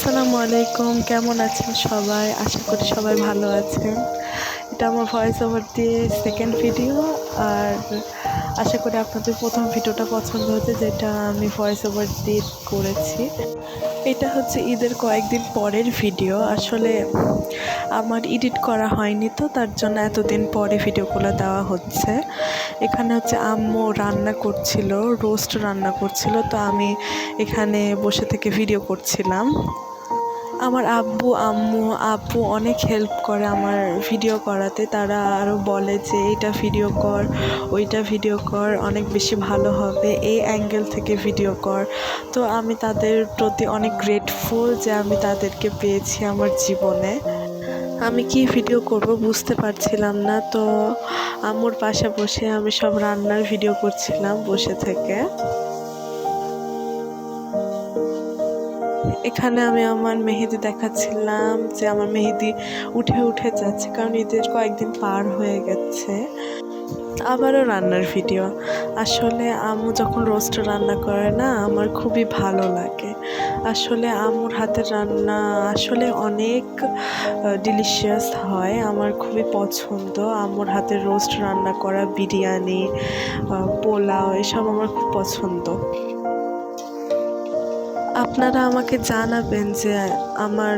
আসসালামু আলাইকুম, কেমন আছেন সবাই? আশা করি সবাই ভালো আছেন। এটা আমার ভয়েস ওভার দিয়ে সেকেন্ড ভিডিও। আর আশা করি আপনাদের প্রথম ভিডিওটা পছন্দ হয়েছে, যেটা আমি ভয়েস ওভার দিয়ে করেছি। এটা হচ্ছে ঈদের কয়েকদিন পরের ভিডিও। আসলে আমার এডিট করা হয়নি, তো তার জন্য এতদিন পরে ভিডিওগুলো দেওয়া হচ্ছে। এখানে হচ্ছে আম্মু রান্না করছিল, রোস্ট রান্না করছিল, তো আমি এখানে বসে থেকে ভিডিও করছিলাম। আমার আব্বু অনেক হেল্প করে আমার ভিডিও করাতে। তারা আরও বলে যে এইটা ভিডিও কর, ওইটা ভিডিও কর, অনেক বেশি ভালো হবে, এই অ্যাঙ্গেল থেকে ভিডিও কর। তো আমি তাদের প্রতি অনেক গ্রেটফুল যে আমি তাদেরকে পেয়েছি আমার জীবনে। আমি কি ভিডিও করব বুঝতে পারছিলাম না, তো আম্মুর পাশে বসে আমি সব রান্নার ভিডিও করছিলাম বসে থেকে। এখানে আমি আমার মেহেদি দেখাচ্ছিলাম যে আমার মেহেদি উঠে উঠে যাচ্ছে, কারণ ঈদের কয়েকদিন পার হয়ে গেছে। আবারও রান্নার ভিডিও। আসলে আম্মু যখন রোস্ট রান্না করে না, আমার খুবই ভালো লাগে। আসলে আম্মুর হাতের রান্না আসলে অনেক ডিলিশিয়াস হয়, আমার খুবই পছন্দ। আম্মুর হাতের রোস্ট রান্না করা, বিরিয়ানি, পোলাও, এসব আমার খুব পছন্দ। আপনারা আমাকে জানাবেন যে আমার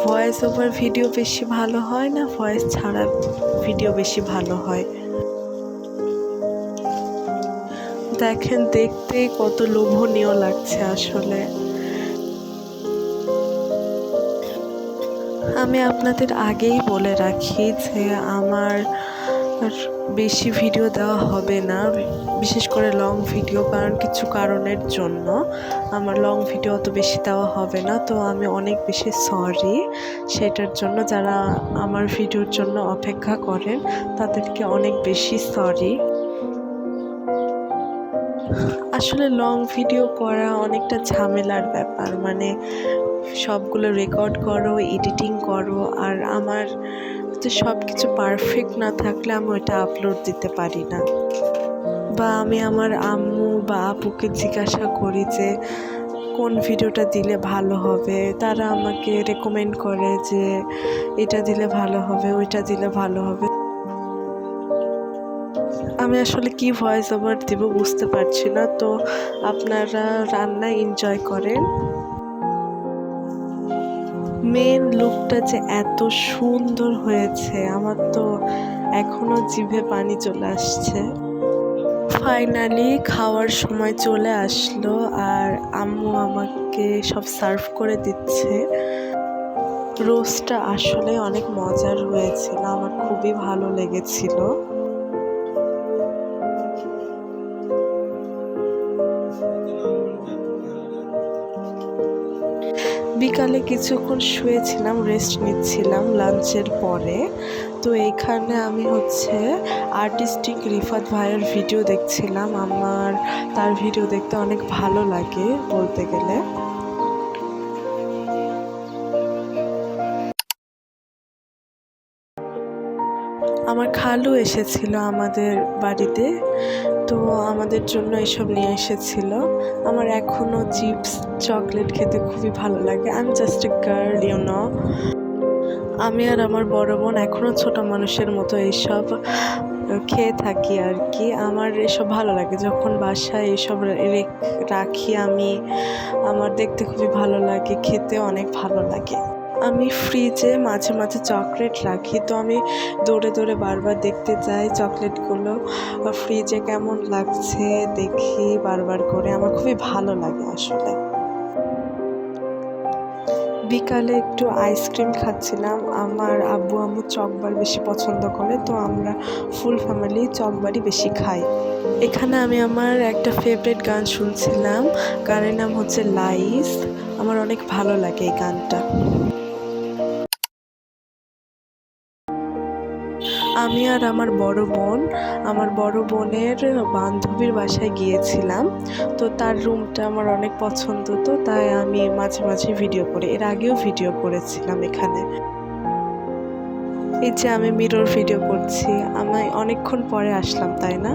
ভয়েস ওভার ভিডিও বেশি ভালো হয় না ভয়েস ছাড়া ভিডিও বেশি ভালো হয়। দেখেন, দেখতেই কত লোভনীয় লাগছে আসলে। আমি আপনাদের আগেই বলে রাখি যে আমার বেশি ভিডিও দেওয়া হবে না, বিশেষ করে লং ভিডিও, কারণ কিছু কারণের জন্য আমার লং ভিডিও অত বেশি দেওয়া হবে না। তো আমি অনেক বেশি সরি সেটার জন্য। যারা আমার ভিডিওর জন্য অপেক্ষা করেন তাদেরকে অনেক বেশি সরি। আসলে লং ভিডিও করা অনেকটা ঝামেলার ব্যাপার, মানে সবগুলো রেকর্ড করো, এডিটিং করো, আর আমার হচ্ছে সব কিছু পারফেক্ট না থাকলে আমি ওইটা আপলোড দিতে পারি না। বা আমি আমার আম্মু বা আপুকে জিজ্ঞাসা করি যে কোন ভিডিওটা দিলে ভালো হবে, তারা আমাকে রেকমেন্ড করে যে এটা দিলে ভালো হবে, ওইটা দিলে ভালো হবে। আমি আসলে কি ভয়েস ওভার দেব বুঝতে পারছি না। তো আপনারা রান্না এনজয় করেন। মেন লুকটা যে এত সুন্দর হয়েছে, আমার তো এখনো জিভে পানি চলে আসছে। ফাইনালি খাওয়ার সময় চলে আসলো, আর আম্মু আমাকে সব সার্ভ করে দিচ্ছে। রোস্টটা আসলে অনেক মজার হয়েছিল, আমার খুবই ভালো লেগেছিল। বিকালে কিছুক্ষণ শুয়েছিলাম, রেস্ট নিচ্ছিলাম লাঞ্চের পরে। তো এইখানে আমি হচ্ছে আর্টিস্টিক রিফাত ভাইয়ের ভিডিও দেখছিলাম। আমার তার ভিডিও দেখতে অনেক ভালো লাগে বলতে গেলে। আমার খালু এসেছিল আমাদের বাড়িতে, তো আমাদের জন্য এসব নিয়ে এসেছিল। আমার এখনও চিপস, চকলেট খেতে খুবই ভালো লাগে। I am just a girl, you know. আমি আর আমার বড় বোন এখনও ছোট মানুষের মতো এইসব খেয়ে থাকি আর কি। আমার এসব ভালো লাগে, যখন বাসায় এসব রাখি আমি, আমার দেখতে খুবই ভালো লাগে, খেতে অনেক ভালো লাগে। আমি ফ্রিজে মাঝে মাঝে চকলেট রাখি, তো আমি দৌড়ে দৌড়ে বারবার দেখতে যাই চকলেটগুলো ফ্রিজে কেমন লাগছে, দেখি বারবার করে। আমার খুবই ভালো লাগে আসলে। বিকালে একটু আইসক্রিম খাচ্ছিলাম। আমার আব্বু আম্মু চকবার বেশি পছন্দ করে, তো আমরা ফুল ফ্যামিলি চকবারই বেশি খাই। এখানে আমি আমার একটা ফেভারিট গান শুনছিলাম, গানের নাম হচ্ছে লাইস। আমার অনেক ভালো লাগে এই গানটা। আমি আর আমার বড় বোনের বান্ধবীর বাসায় গিয়েছিলাম। তো তার রুমটা আমার অনেক পছন্দ, তো তাই আমি মাঝে মাঝে ভিডিও করি। এর আগেও ভিডিও করেছিলাম এখানে। এই যে আমি মিরর ভিডিও করছি, আমি অনেকক্ষণ পরে আসলাম তাই না।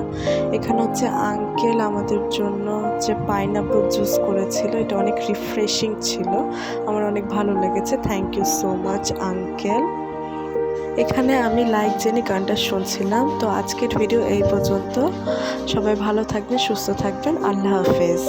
এখানে হচ্ছে আঙ্কেল আমাদের জন্য হচ্ছে পাইনাপল জুস করেছিল, এটা অনেক রিফ্রেশিং ছিল, আমার অনেক ভালো লেগেছে। Thank you so much uncle. এখানে আমি লাইক জেনি গানটা শুনছিলাম। তো আজকের ভিডিও এই পর্যন্ত, সবাই ভালো থাকবেন, সুস্থ থাকবেন, আল্লাহ হাফেজ।